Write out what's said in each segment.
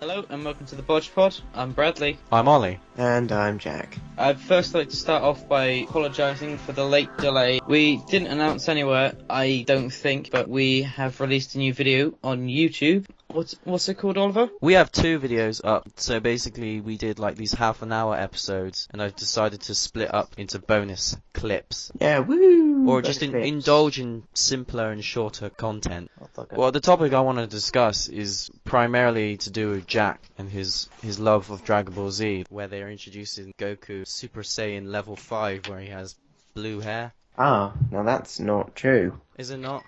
Hello and welcome to the BOJPOD. I'm Bradley. I'm Ollie. And I'm Jack. I'd first like to start off by apologising for the late delay. We didn't announce anywhere, I don't think, but we have released a new video on YouTube. What's it called, Oliver? We have two videos up, so basically we did like these half-an-hour episodes, and I've decided to split up into bonus clips. Yeah, woo! Or just indulge in simpler and shorter content. Well, the topic I want to discuss is primarily to do with Jack and his love of Dragon Ball Z, where they're introducing Goku Super Saiyan level 5, where he has blue hair. Ah, now that's not true. Is it not?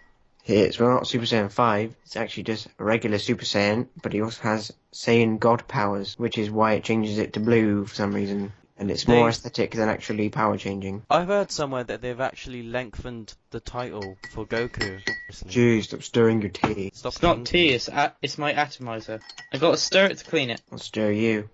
It's not Super Saiyan 5, it's actually just a regular Super Saiyan, but he also has Saiyan God powers, which is why it changes it to blue for some reason. And it's more aesthetic than actually power changing. I've heard somewhere that they've actually lengthened the title for Goku. Jeez, stop stirring your tea. It's not tea, it's my atomizer. I gotta stir it to clean it. I'll stir you.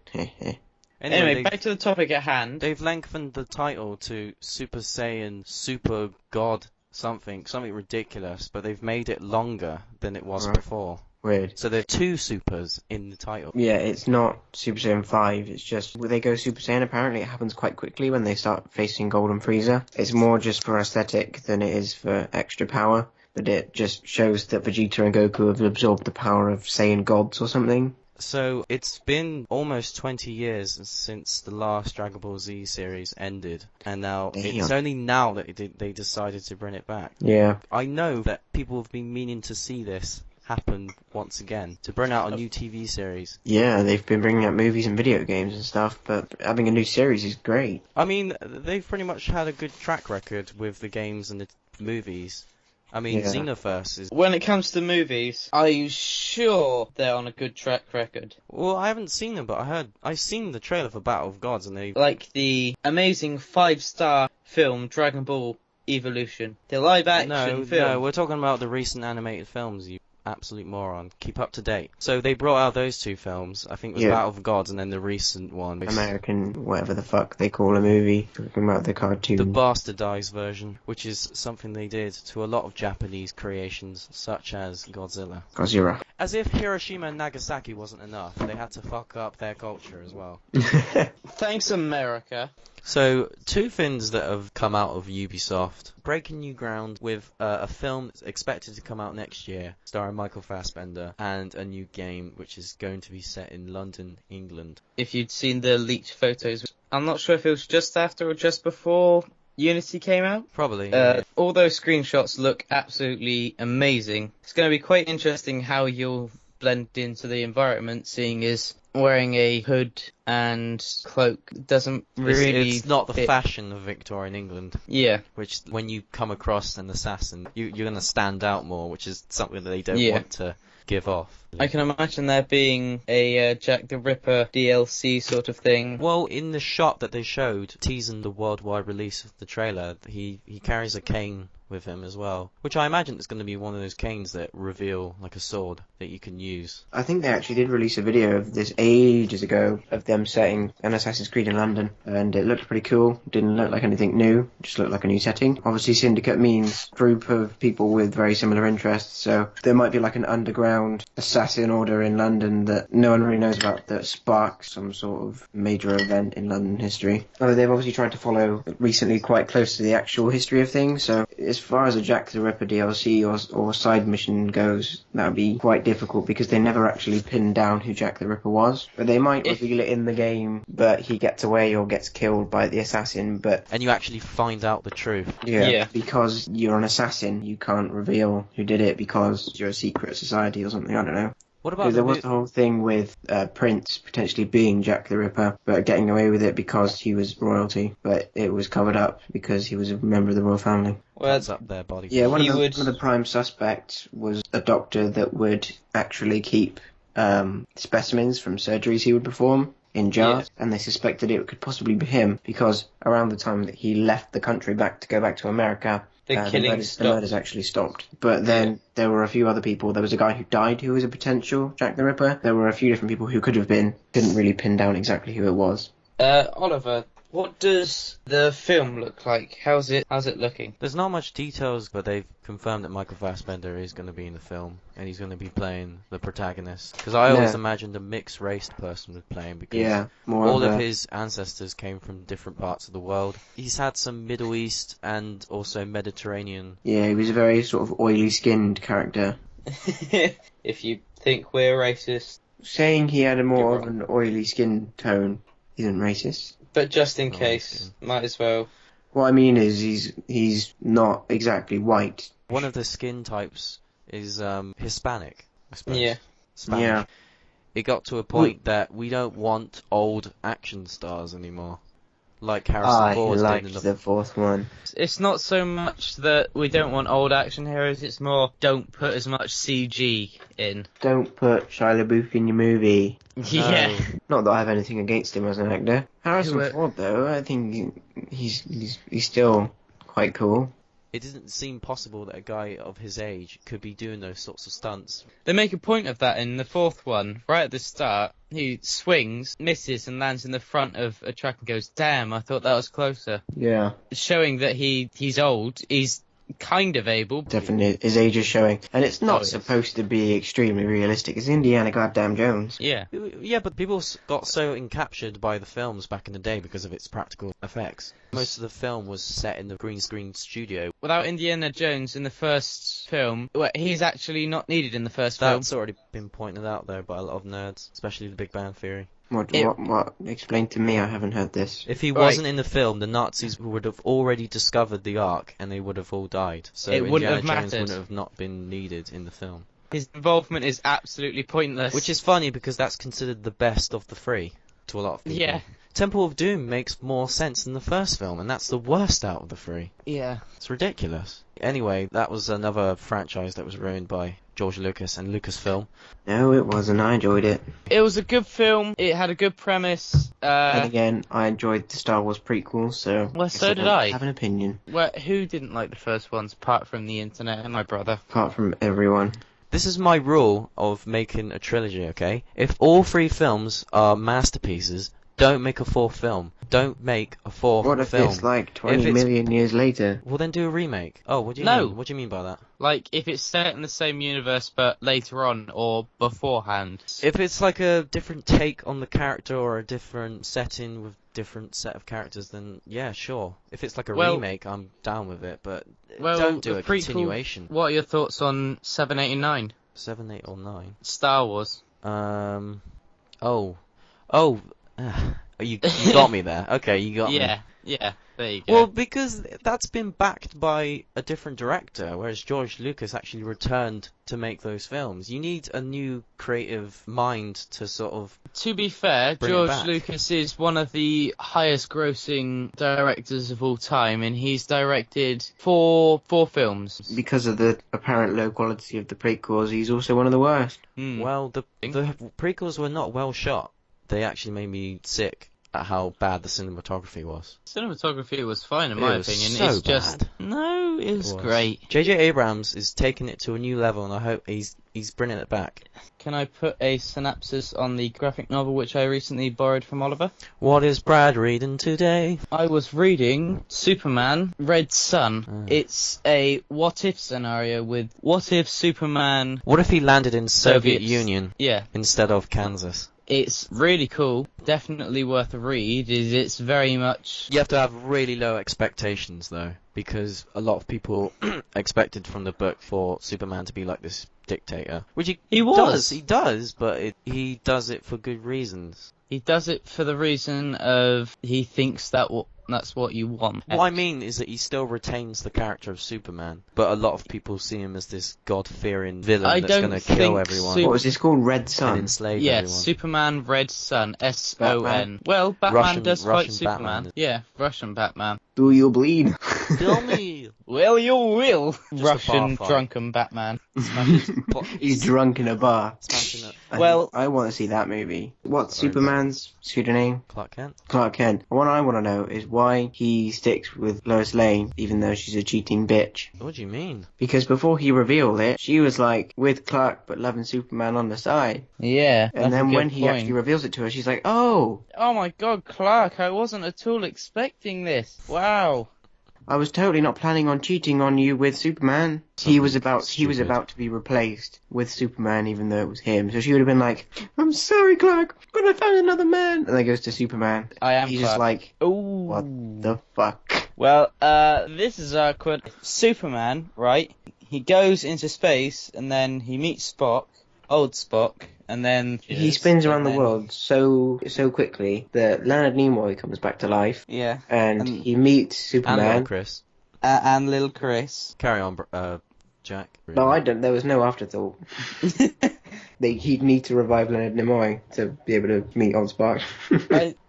Anyway, back to the topic at hand. They've lengthened the title to Super Saiyan Super God something ridiculous, but they've made it longer than it was before. Weird. So there are two supers in the title. Yeah, it's not Super Saiyan 5, it's just when they go Super Saiyan, apparently it happens quite quickly when they start facing Golden Frieza. It's more just for aesthetic than it is for extra power, but it just shows that Vegeta and Goku have absorbed the power of Saiyan gods or something. So it's been almost 20 years since the last Dragon Ball Z series ended, and now it's only now that they decided to bring it back. Yeah. I know that people have been meaning to see this happen once again, to bring out a new TV series. Yeah, they've been bringing out movies and video games and stuff, but having a new series is great. I mean, they've pretty much had a good track record with the games and the movies. I mean, Xenoverse is... When it comes to movies, are you sure they're on a good track record? Well, I haven't seen them, but I've seen the trailer for Battle of Gods, and they... Like the amazing 5-star film Dragon Ball Evolution. The live-action film. No, we're talking about the recent animated films, you absolute moron. Keep up to date. So they brought out those two films. I think it was Battle of Gods and then the recent one. American, whatever the fuck they call a movie. Talking about the cartoon. The bastardized version, which is something they did to a lot of Japanese creations, such as Godzilla. As if Hiroshima and Nagasaki wasn't enough, they had to fuck up their culture as well. Thanks, America. So, two things that have come out of Ubisoft. Breaking new ground with a film that's expected to come out next year, starring Michael Fassbender, and a new game which is going to be set in London, England. If you'd seen the leaked photos, I'm not sure if it was just after or just before Unity came out. Probably. All those screenshots look absolutely amazing. It's going to be quite interesting how you'll blend into the environment, seeing as wearing a hood and cloak doesn't really It's not the fit. fashion of Victorian England. Yeah. Which, when you come across an assassin, you're going to stand out more, which is something that they don't want to give off. I can imagine there being a Jack the Ripper DLC sort of thing. Well, in the shot that they showed, teasing the worldwide release of the trailer, he carries a cane with him as well, which I imagine is going to be one of those canes that reveal like a sword that you can use. I think they actually did release a video of this ages ago of them setting an Assassin's Creed in London, and it looked pretty cool. Didn't look like anything new, just looked like a new setting. Obviously Syndicate means group of people with very similar interests, so there might be like an underground assassin order in London that no one really knows about that sparks some sort of major event in London history. Although they've obviously tried to follow recently quite close to the actual history of things, so as far as a Jack the Ripper DLC or side mission goes, that would be quite difficult because they never actually pinned down who Jack the Ripper was. But they might reveal it in the game, but he gets away or gets killed by the assassin. And you actually find out the truth. Yeah, because you're an assassin, you can't reveal who did it because you're a secret society or something, I don't know. What about there was the whole thing with Prince potentially being Jack the Ripper, but getting away with it because he was royalty, but it was covered up because he was a member of the royal family. Well, that's up there, body. Yeah, one of the prime suspects was a doctor that would actually keep specimens from surgeries he would perform in jars, and they suspected it could possibly be him because around the time that he left the country to go back to America, the murders actually stopped. But then there were a few other people. There was a guy who died who was a potential Jack the Ripper. There were a few different people who could have been. Didn't really pin down exactly who it was. Oliver, What does the film look like? How's it looking? There's not much details, but they've confirmed that Michael Fassbender is going to be in the film, and he's going to be playing the protagonist. Because I always imagined a mixed-raced person would play him, because all of his ancestors came from different parts of the world. He's had some Middle East and also Mediterranean. Yeah, he was a very sort of oily-skinned character. If you think we're racist... Saying he had a more of an oily skin tone isn't racist. But just in case, might as well. What I mean is he's not exactly white. One of the skin types is Hispanic, I suppose. Yeah. Spanish. Yeah. It got to a point that we don't want old action stars anymore. Like Harrison Ford did in the fourth one. It's not so much that we don't want old action heroes, it's more don't put as much CG in. Don't put Shia LaBeouf in your movie. Yeah. Not that I have anything against him as an actor. Harrison Ford, though, I think he's still quite cool. It didn't seem possible that a guy of his age could be doing those sorts of stunts. They make a point of that in the fourth one. Right at the start, he swings, misses, and lands in the front of a truck and goes, "Damn, I thought that was closer." Yeah. Showing that he's old, he's kind of able. Definitely, his age is showing. And it's not supposed to be extremely realistic. It's Indiana goddamn Jones. Yeah. Yeah, but people got so encaptured by the films back in the day because of its practical effects. Most of the film was set in the green screen studio. Without Indiana Jones in the first film, he's actually not needed in the first film. That's already been pointed out, though, by a lot of nerds, especially the Big Bang Theory. What? Explain to me, I haven't heard this. If he wasn't in the film, the Nazis would have already discovered the Ark, and they would have all died. So it wouldn't have Indiana Jones mattered. wouldn't have not been needed in the film. His involvement is absolutely pointless. Which is funny, because that's considered the best of the three, to a lot of people. Yeah. Temple of Doom makes more sense than the first film, and that's the worst out of the three. Yeah. It's ridiculous. Anyway, that was another franchise that was ruined by George Lucas and Lucasfilm. No, it wasn't. I enjoyed it. It was a good film. It had a good premise. And again, I enjoyed the Star Wars prequels, so... Well, so did I. Have an opinion. Well, who didn't like the first ones, apart from the internet and my brother? Apart from everyone. This is my rule of making a trilogy, okay? If all three films are masterpieces, don't make a fourth film. Don't make a fourth film. What if it's like 20 million years later? Well, then do a remake. Oh, what do you mean? What do you mean by that? Like, if it's set in the same universe but later on or beforehand. If it's like a different take on the character or a different setting with different set of characters, then yeah, sure. If it's like a remake, I'm down with it, but don't do a continuation. What are your thoughts on 7, 8, and 9? 7, 8, or 9? Star Wars. You got me there. Okay, you got me. Yeah, there you go. Well, because that's been backed by a different director, whereas George Lucas actually returned to make those films. You need a new creative mind to sort of... To be fair, George Lucas is one of the highest grossing directors of all time, and he's directed four films. Because of the apparent low quality of the prequels, he's also one of the worst. Well, the prequels were not well shot. They actually made me sick at how bad the cinematography was. Cinematography was fine in my opinion. So it's just bad. No, it was great. J.J. Abrams is taking it to a new level, and I hope he's bringing it back. Can I put a synopsis on the graphic novel which I recently borrowed from Oliver? What is Brad reading today? I was reading Superman Red Sun. It's a what-if scenario with what if Superman... What if he landed in Soviet Union instead of Kansas? It's really cool. Definitely worth a read. It's very much... You have to have really low expectations, though, because a lot of people expected from the book for Superman to be like this dictator. Which he was. He does, but he does it for good reasons. He does it for the reason of he thinks that's what you want. What I mean is that he still retains the character of Superman, but a lot of people see him as this God-fearing villain that's going to kill everyone. What was this called? Red Sun? And enslave everyone. Superman Red Sun, S-O-N. Well, Batman does fight Superman. Batman. Yeah, Russian Batman. Do you bleed? Kill me! Well, you will. Just a Russian bar fight. drunken Batman. He's drunk in a bar. Smashing it. I want to see that movie. What's Superman's pseudonym? Clark Kent. Clark Kent. What I want to know is why he sticks with Lois Lane, even though she's a cheating bitch. What do you mean? Because before he revealed it, she was like with Clark but loving Superman on the side. Yeah. And then when he actually reveals it to her, she's like, oh, Oh my god, Clark, I wasn't at all expecting this. Wow. I was totally not planning on cheating on you with Superman. He was about to be replaced with Superman, even though it was him. So she would have been like, I'm sorry, Clark, but I found another man. And then goes to Superman. I am He's Clark. just like, Ooh. what the fuck? Well, this is awkward. Superman, right? He goes into space and then he meets Spock, old Spock, and then He spins around the world so quickly that Leonard Nimoy comes back to life. Yeah. And he meets And Superman. little Chris. And little Chris. Carry on, Jack. No, I don't. There was no afterthought. He'd need to revive Leonard Nimoy to be able to meet Old Spock.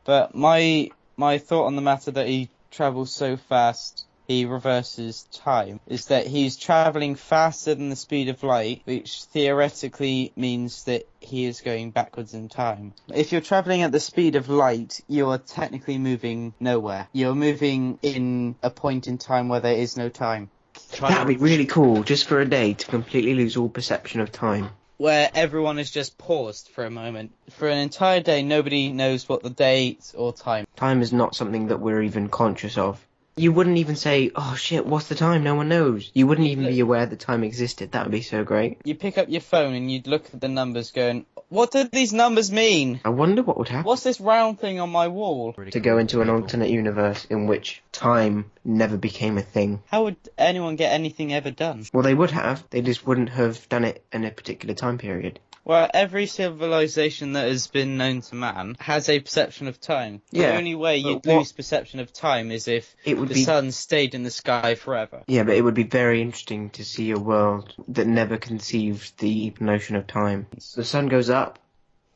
But my thought on the matter that he travels so fast, he reverses time, is that he's travelling faster than the speed of light, which theoretically means that he is going backwards in time. If you're travelling at the speed of light, you're technically moving nowhere. You're moving in a point in time where there is no time. That'd be really cool, just for a day, to completely lose all perception of time. Where everyone is just paused for a moment. For an entire day, nobody knows what the date or time. Time is not something that we're even conscious of. You wouldn't even say, oh shit, what's the time? No one knows. You wouldn't even be aware that time existed. That would be so great. You pick up your phone and you'd look at the numbers going, what do these numbers mean? I wonder what would happen. What's this round thing on my wall? To go into an alternate universe in which time never became a thing. How would anyone get anything ever done? Well, they would have. They just wouldn't have done it in a particular time period. Well, every civilization that has been known to man has a perception of time. Yeah, The only way you'd lose perception of time is if the sun stayed in the sky forever. Yeah, but it would be very interesting to see a world that never conceived the notion of time. The sun goes up,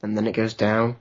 and then it goes down,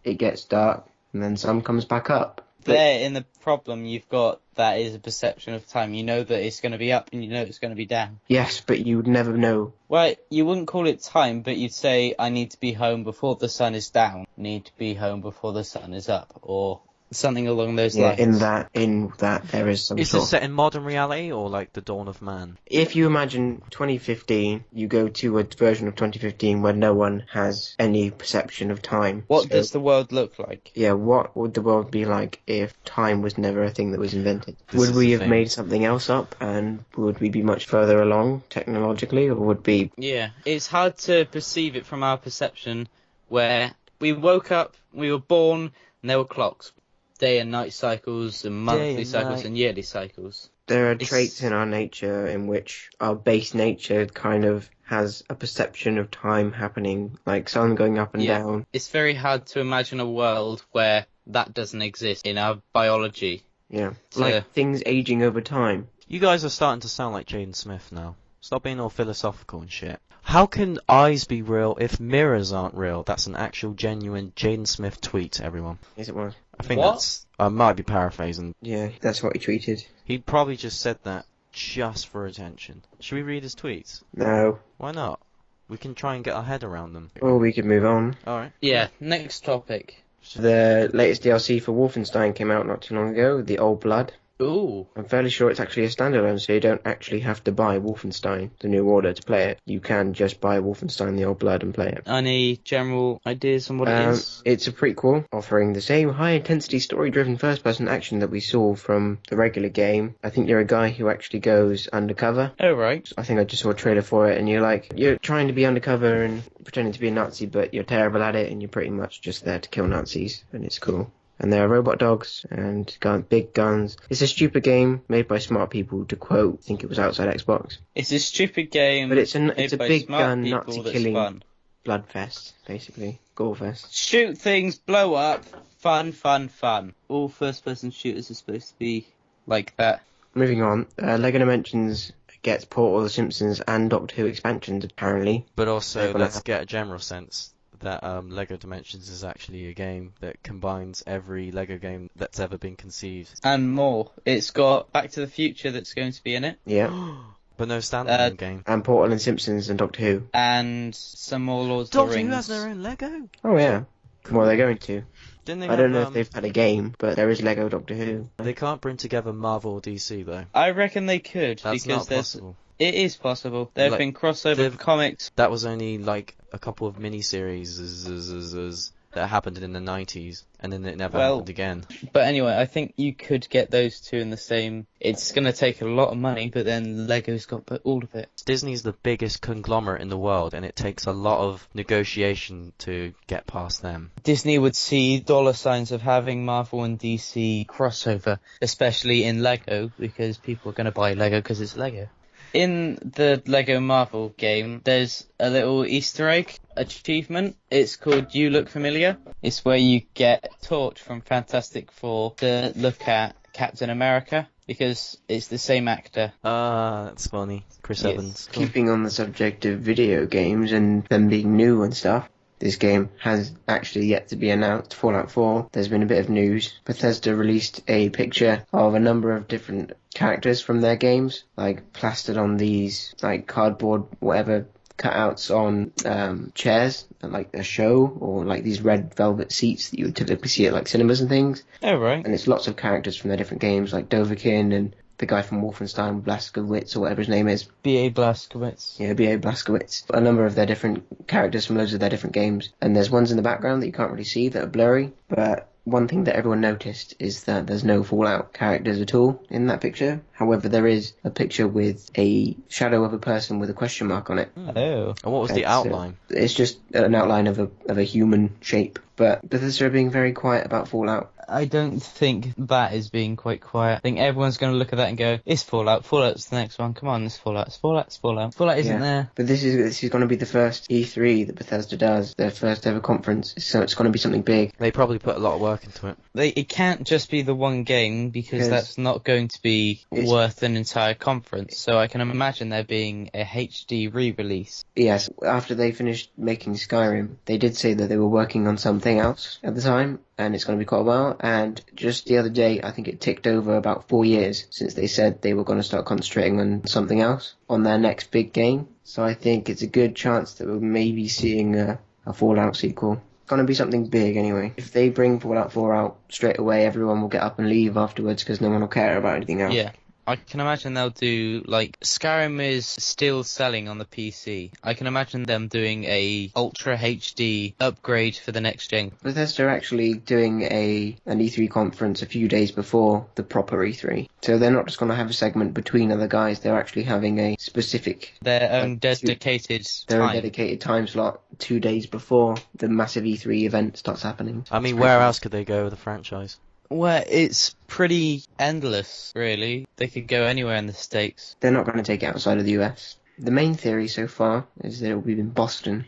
it gets dark, and then sun comes back up. There, in the problem you've got, that is a perception of time. You know that it's going to be up and you know it's going to be down. Yes, but you would never know. Well, you wouldn't call it time, but you'd say, I need to be home before the sun is down. Need to be home before the sun is up. Or something along those lines. In that there is some Is sort this set in modern reality or like the dawn of man? If you imagine 2015, you go to a version of 2015 where no one has any perception of time. What does the world look like? Yeah, what would the world be like if time was never a thing that was invented? This Would we have made something else up, and would we be much further along technologically, or would be... Yeah, it's hard to perceive it from our perception, where we woke up, we were born, and there were clocks. Day and night cycles, and monthly cycles, and yearly cycles. There are traits in our nature in which our base nature kind of has a perception of time happening, like sun going up and down. It's very hard to imagine a world where that doesn't exist in our biology. Yeah, like things aging over time. You guys are starting to sound like Jaden Smith now. Stop being all philosophical and shit. How can eyes be real if mirrors aren't real? That's an actual genuine Jaden Smith tweet, everyone. Yes, it was. I think that's... I might be paraphrasing. Yeah, that's what he tweeted. He probably just said that just for attention. Should we read his tweets? No. Why not? We can try and get our head around them. Well, we could move on. Alright. Yeah, next topic. The latest DLC for Wolfenstein came out not too long ago, The Old Blood. Ooh. I'm fairly sure it's actually a standalone, so you don't actually have to buy Wolfenstein, The New Order, to play it. You can just buy Wolfenstein The Old Blood and play it. Any general ideas on what it is? It's a prequel, offering the same high-intensity, story-driven first-person action that we saw from the regular game. I think you're a guy who actually goes undercover. Oh, right. I think I just saw a trailer for it, and you're trying to be undercover and pretending to be a Nazi, but you're terrible at it, and you're pretty much just there to kill Nazis, and it's cool. And there are robot dogs and big guns. It's a stupid game made by smart people, to quote, I think it was outside Xbox. It's a stupid game, but it's a big gun people Nazi killing fun. blood fest, basically. Gore fest. Shoot things, blow up, fun, fun, fun. All first-person shooters are supposed to be like that. Moving on, LEGO Dimensions gets Portal, The Simpsons and Doctor Who expansions, apparently. But also, let's get a general sense. that Lego Dimensions is actually a game that combines every Lego game that's ever been conceived. And more. It's got Back to the Future that's going to be in it. Yeah. But no standalone game. And Portal and Simpsons and Doctor Who. And some more Lords of the Doctor Rings. Who has their own Lego? Oh yeah. Well, they're going to. Didn't they I don't know if they've had a game, but there is Lego Doctor Who. They can't bring together Marvel or DC, though. I reckon they could. That's because not there's... possible. It is possible. There have been crossover comics. That was only like a couple of miniseries that happened in the 90s, and then it never happened again. But anyway, I think you could get those two in the same... It's going to take a lot of money, but then Lego's got all of it. Disney's the biggest conglomerate in the world, and it takes a lot of negotiation to get past them. Disney would see dollar signs of having Marvel and DC crossover, especially in Lego, because people are going to buy Lego because it's Lego. In the Lego Marvel game, there's a little Easter egg achievement. It's called You Look Familiar. It's where you get Torch from Fantastic Four to look at Captain America, because it's the same actor. That's funny. Chris Evans. Keeping on the subject of video games and them being new and stuff, this game has actually yet to be announced, Fallout 4. There's been a bit of news. Bethesda released a picture of a number of different characters from their games, like plastered on these like cardboard whatever cutouts on chairs at like a show, or like these red velvet seats that you would typically see at like cinemas and things. Oh right. And it's lots of characters from their different games, like Dovahkiin and the guy from Wolfenstein, Blazkowicz, or whatever his name is. B.A. Blazkowicz. Yeah, B.A. Blazkowicz. A number of their different characters from loads of their different games. And there's ones in the background that you can't really see that are blurry. But one thing that everyone noticed is that there's no Fallout characters at all in that picture. However, there is a picture with a shadow of a person with a question mark on it. Oh. And what was the outline? It's just an outline of a human shape. But Bethesda are being very quiet about Fallout. I don't think that is being quite quiet. I think everyone's going to look at that and go, it's Fallout. Fallout's the next one. Come on, it's Fallout. It's Fallout. It's Fallout. Fallout isn't there. But this is going to be the first E3 that Bethesda does, their first ever conference. So it's going to be something big. They probably put a lot of work into it. It can't just be the one game, because that's not going to be worth an entire conference. So I can imagine there being a HD re-release. Yes, after they finished making Skyrim, they did say that they were working on something else at the time, and it's going to be quite a while. And just the other day, I think it ticked over about 4 years since they said they were going to start concentrating on something else, on their next big game. So I think it's a good chance that we're maybe seeing a Fallout sequel. It's going to be something big anyway. If they bring Fallout 4 out straight away, everyone will get up and leave afterwards because no one will care about anything else. Yeah. I can imagine they'll do, like, Skyrim is still selling on the PC. I can imagine them doing a Ultra HD upgrade for the next gen. Bethesda are actually doing an E3 conference a few days before the proper E3. So they're not just going to have a segment between other guys, they're actually having a specific... Their own dedicated time slot 2 days before the massive E3 event starts happening. I mean, where else could they go with the franchise? Well, it's pretty endless, really. They could go anywhere in the States. They're not going to take it outside of the US. The main theory so far is that it will be in Boston.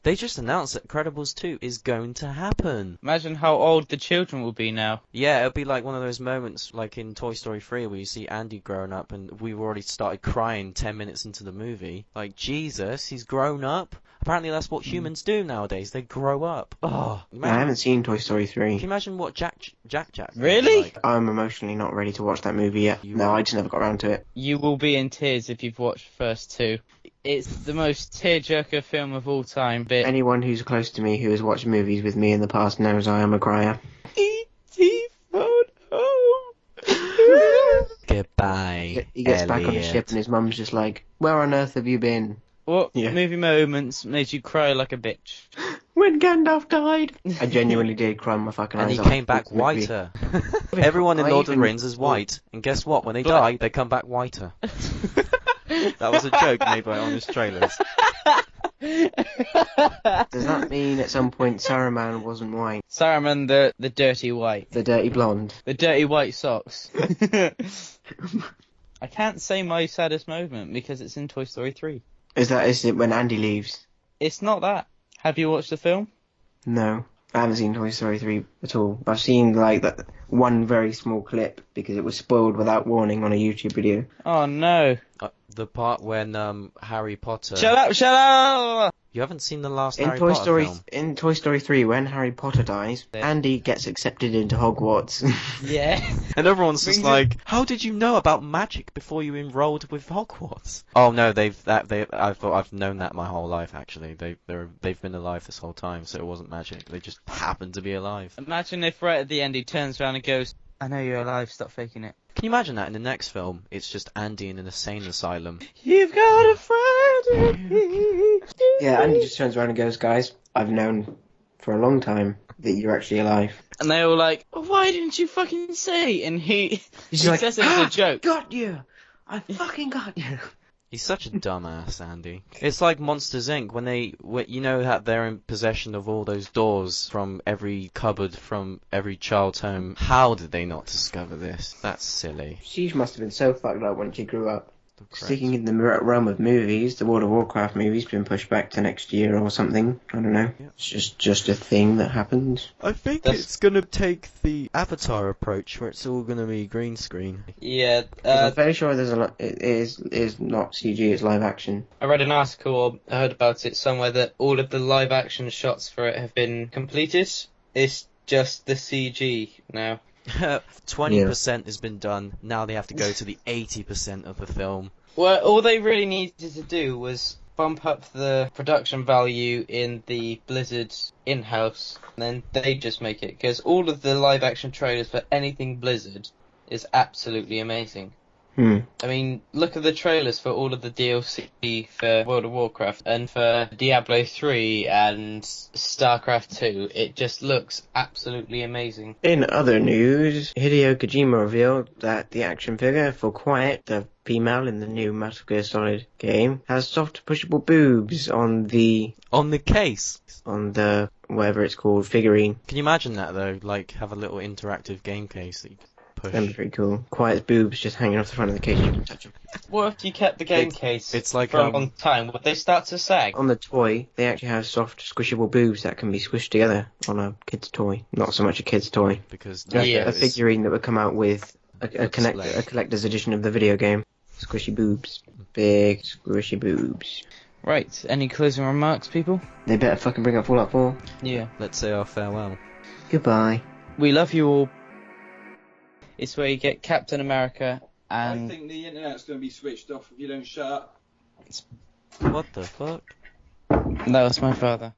They just announced that Incredibles 2 is going to happen. Imagine how old the children will be now. Yeah, it'll be like one of those moments like in Toy Story 3 where you see Andy growing up and we've already started crying 10 minutes into the movie. Like, Jesus, he's grown up. Apparently that's what humans do nowadays. They grow up. Oh, I haven't seen Toy Story 3. Can you imagine what Jack Really? like? I'm emotionally not ready to watch that movie yet. I just never got around to it. You will be in tears if you've watched the first two. It's the most tearjerker film of all time. But anyone who's close to me who has watched movies with me in the past knows I am a crier. E.T. phone home. Goodbye, He gets back on the ship and his mum's just like, where on earth have you been? What movie moments made you cry like a bitch? When Gandalf died. I genuinely did cry my fucking eyes out. And out. he came back whiter. Everyone in Lord of the Rings is white. And guess what? When they die, they come back whiter. That was a joke made by Honest Trailers. Does that mean at some point Saruman wasn't white? Saruman the dirty white. The dirty blonde. The dirty white socks. I can't say my saddest moment because it's in Toy Story 3. Is it when Andy leaves? It's not that. Have you watched the film? No. I haven't seen Toy Story 3 at all. I've seen like that one very small clip because it was spoiled without warning on a YouTube video. Oh no. The part when Harry Potter... Shut up! You haven't seen the last In Harry Toy Potter Story, film? in Toy Story 3, when Harry Potter dies, Andy gets accepted into Hogwarts. Yeah. And everyone's just Brings like, "How did you know about magic before you enrolled with Hogwarts?" Oh no, I've known that my whole life. Actually, they've been alive this whole time, so it wasn't magic. They just happened to be alive. Imagine if right at the end he turns around and goes, "I know you're alive, stop faking it." Can you imagine that in the next film? It's just Andy in an insane asylum. You've got a friend in me. Yeah, Andy just turns around and goes, "Guys, I've known for a long time that you're actually alive." And they all like, "Oh, why didn't you fucking say?" And he He's like, says it as a joke. "Got you! I fucking got you!" He's such a dumbass, Andy. It's like Monsters Inc. when you know that they're in possession of all those doors from every cupboard from every child's home. How did they not discover this? That's silly. She must have been so fucked up when she grew up. Correct. Sticking in the realm of movies, the World of Warcraft movie's been pushed back to next year or something. I don't know. Yeah. It's just a thing that happens. I think That's- it's gonna take the Avatar approach, where it's all gonna be green screen. Yeah, I'm fairly sure there's a lot. It is not CG. It's live action. I read an article or I heard about it somewhere that all of the live action shots for it have been completed. It's just the CG now. 20% has been done. Now they have to go to the 80% of the film. Well, all they really needed to do was bump up the production value in the Blizzard in-house, and then they just make it, because all of the live action trailers for anything Blizzard is absolutely amazing. I mean, look at the trailers for all of the DLC for World of Warcraft and for Diablo 3 and StarCraft 2. It just looks absolutely amazing. In other news, Hideo Kojima revealed that the action figure for Quiet, the female in the new Metal Gear Solid game, has soft pushable boobs on the case. on the whatever it's called figurine. Can you imagine that though? Like have a little interactive game case that you can push. That'd be pretty cool. Quiet's boobs just hanging off the front of the case. You can touch them. What if you kept the game case it's like, for a long time? Would they start to sag? On the toy, they actually have soft, squishable boobs that can be squished together on a kid's toy. Not so much a kid's toy. Because Like Yeah. a figurine that would come out with a collector's edition of the video game. Squishy boobs. Big, squishy boobs. Right, any closing remarks, people? They better fucking bring up Fallout 4. Yeah. let's say our farewell. Goodbye. We love you all. It's where you get Captain America I and... think the internet's going to be switched off if you don't shut up. What the fuck? That was my father.